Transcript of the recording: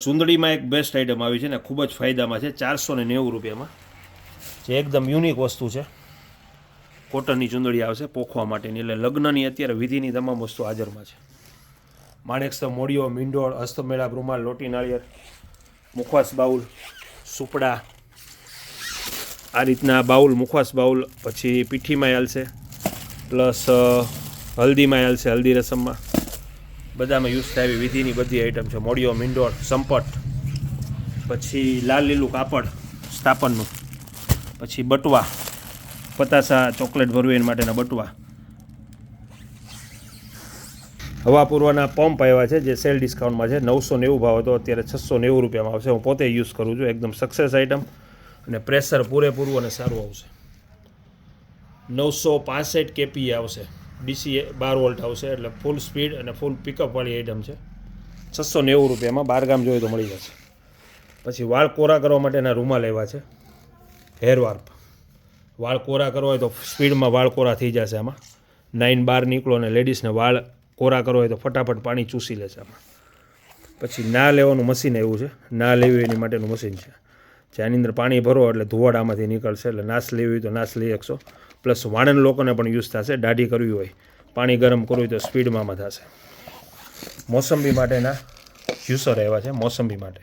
ચૂંદડીમાં એક best item આવી છે ને ખૂબ જ ફાયદામાં છે 490 રૂપિયામાં, જે એકદમ યુનિક વસ્તુ છે. કોટનની ચૂંદડી આવશે પોખવા માટેની, એટલે લગ્નની અત્યારે વિધિની તમામ વસ્તુ હાજરમાં છે. માણેકસ્તવ, મોડિયો, મીંડોળ, હસ્તમેળાપ, રૂમાલ, લોટી નાળિયેર, મુખવાસ બાઉલ, સુપડા, આ રીતના બાઉલ, મુખવાસ બાઉલ. પછી પીઠીમાં હાલશે, પ્લસ હલ્દીમાં હાલશે, હલ્દી રસમમાં બધામાં યુઝ થાય એવી વિધિની બધી આઈટમ છે. મોડિયો, મીંડોળ, સંપટ, પછી લાલ લીલું કાપડ સ્થાપનનું, પછી બટવા, પતાસા ચોકલેટ ભરવી માટેના બટવા. હવા પૂરવાના પંપ આવ્યા છે જે સેલ ડિસ્કાઉન્ટમાં છે. 990 ભાવ હતો, અત્યારે 690 રૂપિયામાં આવશે. હું પોતે યુઝ કરું છું, એકદમ સક્સેસ આઇટમ અને પ્રેશર પૂરેપૂરું અને સારું આવશે. 965 કેપી આવશે, ડીસી 12 વોલ્ટ આવશે, એટલે ફૂલ સ્પીડ અને ફૂલ પિકઅપવાળી આઇટમ છે. 690 રૂપિયામાં 12 ગામ જોઈએ તો મળી જશે. પછી વાળ કોરા કરવા માટેના રૂમાલ આવ્યા છે, હેર વાર્પ. વાળ કોરા કરવા હોય તો સ્પીડમાં વાળ કોરા થઈ જશે આમાં. 9 બહાર નીકળો અને લેડીઝને વાળ કોરા કરવો હોય તો ફટાફટ પાણી ચૂસી લેશે આમાં. પછી ના લેવાનું મશીન આવ્યું છે, ના લેવી એની માટેનું મશીન છે, જેની અંદર પાણી ભરો એટલે ધુવાડ આમાંથી નીકળશે, એટલે નાશ લેવી હોય તો નાશ લઈ શકશો. પ્લસ વાણંદ લોકોને પણ યુઝ થશે, દાઢી કરવી હોય, પાણી ગરમ કરવું હોય તો સ્પીડમાં થશે. મોસંબી માટેના જ્યુસર આવ્યા છે, મોસંબી માટે.